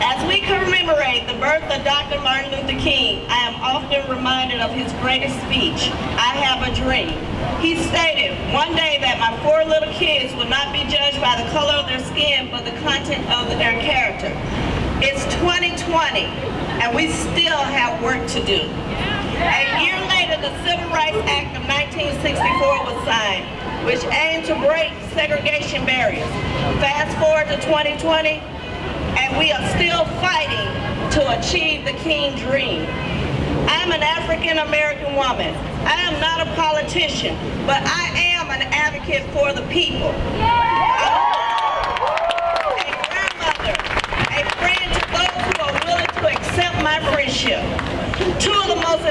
As we commemorate the birth of Dr. Martin Luther King, I am often reminded of his greatest speech, "I have a dream." He stated one day that my 4 little kids would not be judged by the color of their skin, but the content of their character. It's 2020, and we still have work to do. A year later, the Civil Rights Act of 1964 was signed, which aimed to break segregation barriers. Fast forward to 2020, and we are still fighting to achieve the King dream. I'm an African American woman. I am not a politician, but I am an advocate for the people. A grandmother, a friend to those who are willing to accept my friendship. 2 of the most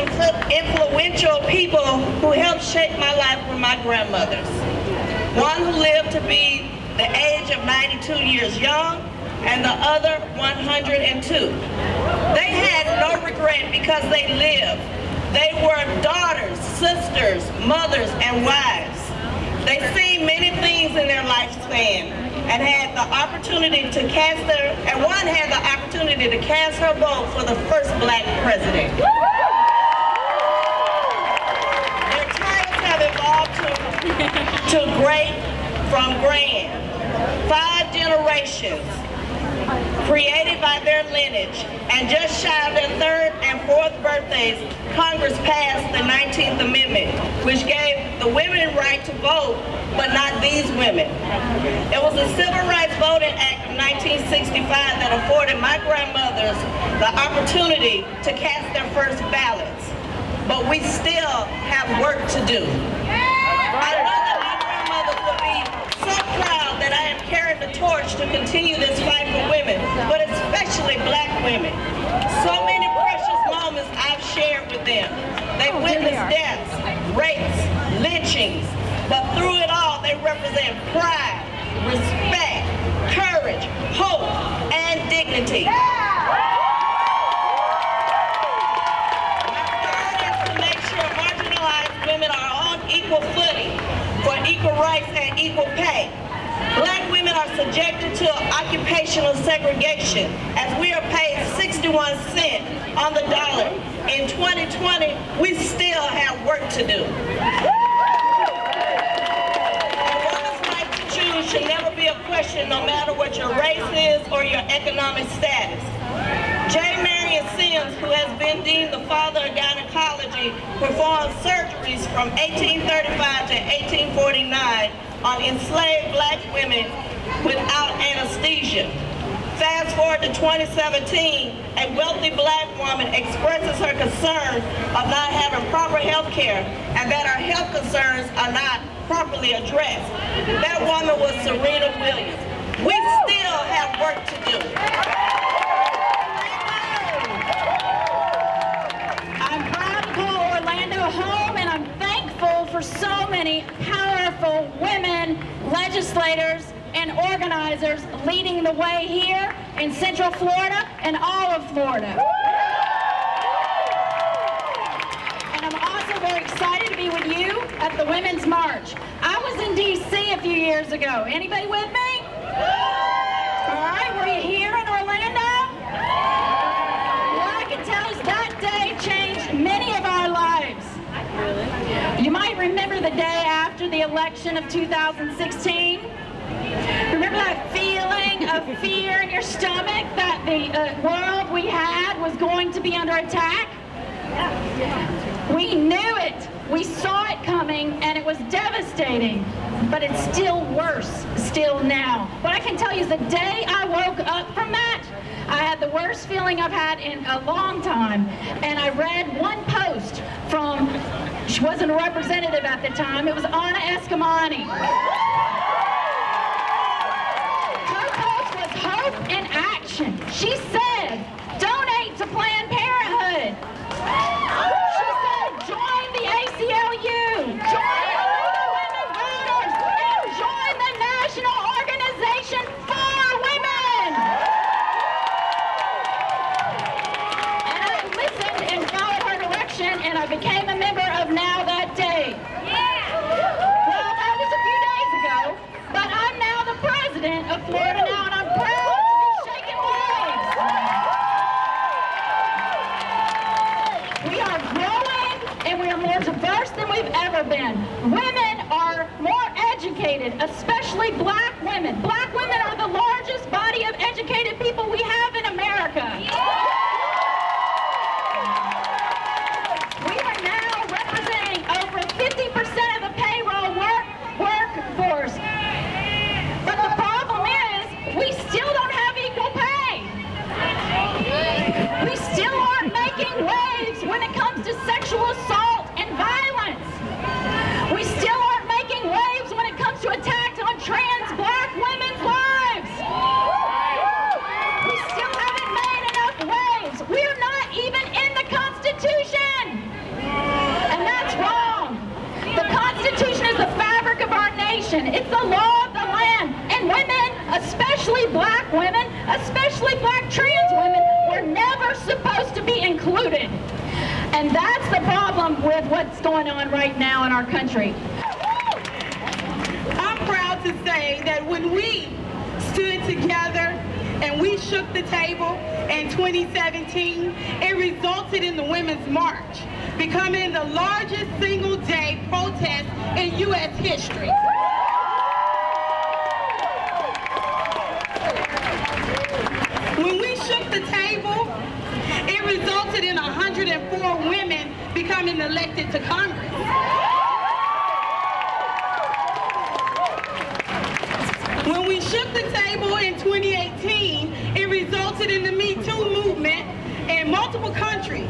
influential people who helped shape my life were my grandmothers. One who lived to be the age of 92 years young, and the other 102. They had no regret because they lived. They were daughters, sisters, mothers, and wives. They seen many things in their lifespan and had the opportunity to cast one had the opportunity to cast her vote for the first Black president. Their titles have evolved to great from grand. 5 generations created by their lineage, and just shy of their 3rd and 4th birthdays, Congress passed the 19th Amendment, which gave the women right to vote, but not these women. It was the Civil Rights Voting Act of 1965 that afforded my grandmothers the opportunity to cast their first ballots, but we still have work to do. I know that my grandmother will be so proud that I am carrying the torch to continue this fight for women, but especially Black women. So many precious moments I've shared with them. They witnessed deaths, rapes, lynchings, but through it all they represent pride, respect, courage, hope, and dignity. My goal is to make sure marginalized women are on equal footing for equal rights and equal pay. Black women are subjected to occupational segregation as we are paid 61 cents on the dollar. In 2020, we still have work to do. A woman's right to choose should never be a question, no matter what your race is or your economic status. J. Marion Sims, who has been deemed the father of gynecology, performed surgeries from 1835 to 1849 on enslaved Black women without anesthesia. Fast forward to 2017, a wealthy Black woman expresses her concern of not having proper health care and that her health concerns are not properly addressed. That woman was Serena Williams. We still have work to do. I'm proud to call Orlando home, and I'm thankful for so many powerful women legislators and organizers leading the way here in Central Florida and all of Florida. And I'm also very excited to be with you at the Women's March. I was in D.C. a few years ago. Anybody with me? All right, were you here in Orlando? What I can tell is that day changed many of our lives. You might remember the day after the election of 2016. Remember that feeling of fear in your stomach that the world we had was going to be under attack? We knew it. We saw it coming, and it was devastating. But it's still worse still now. What I can tell you is the day I woke up from that, I had the worst feeling I've had in a long time. And I read one post from, she wasn't a representative at the time, it was Anna Eskamani. Her post was hope in action. She said, donate to Planned Parenthood. She said, join the ACLU, join the Women Voters, and join the National Organization for Women. And I listened and followed her direction, and I became a member of Now That Day. Well, that was a few days ago, but I'm now the president of Florida Now, and I'm proud to be shaking waves. more diverse than we've ever been. Women are more educated, especially black women. Black women are the largest body of educated people we have in America. We are now representing over 50% of the payroll workforce. But the problem is, we still don't have equal pay. We still aren't making waves when it comes to sexual assault and violence. We still aren't making waves when it comes to attacks on trans black women's lives. We still haven't made enough waves. We're not even in the Constitution. And that's wrong. The Constitution is the fabric of our nation. It's the law of the land. And women, especially black women, especially black trans women, were never supposed to be included. And that's the problem with what's going on right now in our country. I'm proud to say that when we stood together and we shook the table in 2017, it resulted in the Women's March becoming the largest single-day protest in U.S. history. When we shook the table, it resulted in 104 women becoming elected to Congress. When we shook the table in 2018, it resulted in the Me Too movement in multiple countries.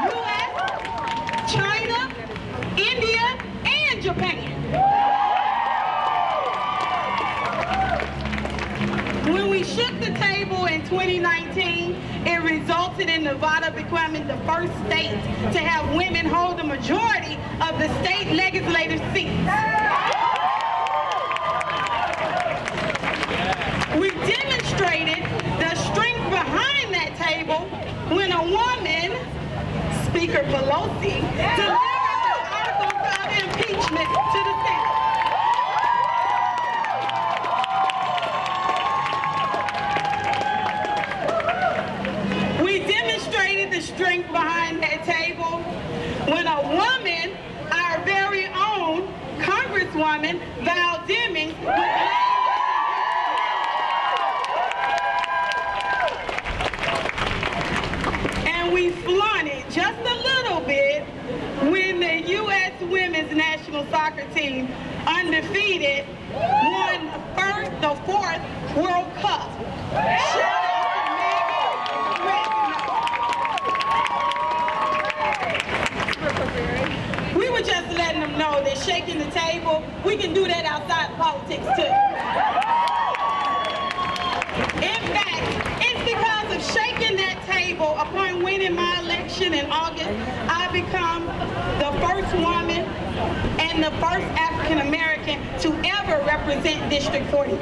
U.S., China, India, and Japan. When we shook the table in 2019, it resulted in Nevada becoming the first state to have women hold the majority of the state legislative seats. We demonstrated the strength behind that table when a woman, Speaker Pelosi, delivered the articles of impeachment to the Senate. We demonstrated the strength behind that table when a woman, our very own Congresswoman, Val Demings, and we flaunted just a little bit when the U.S. Women's National Soccer Team, undefeated, won the fourth World Cup. We were just letting them know that shaking the table, we can do that outside of politics too. In fact, it's because of shaking that table upon winning my election in August, I become the first woman and the first African American to ever represent District 43.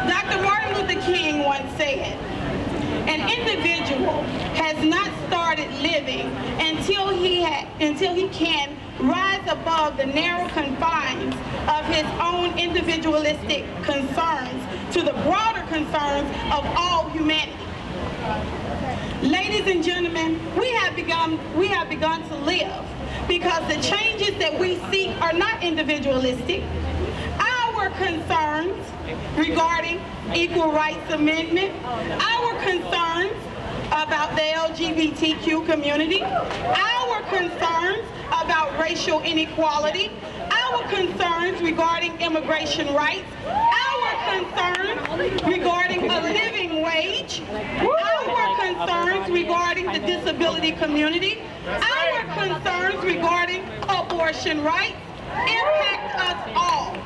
Dr. Martin Luther King once said, an individual has not started living until he can rise above the narrow confines of his own individualistic concerns to the broader concerns of all humanity. Ladies and gentlemen, we have begun to live because the changes that we seek are not individualistic. Our concerns regarding equal rights amendment, our concerns about the LGBTQ community, our concerns about racial inequality, our concerns regarding immigration rights, our concerns regarding a living wage, our concerns regarding the disability community, our concerns regarding abortion rights impact us all.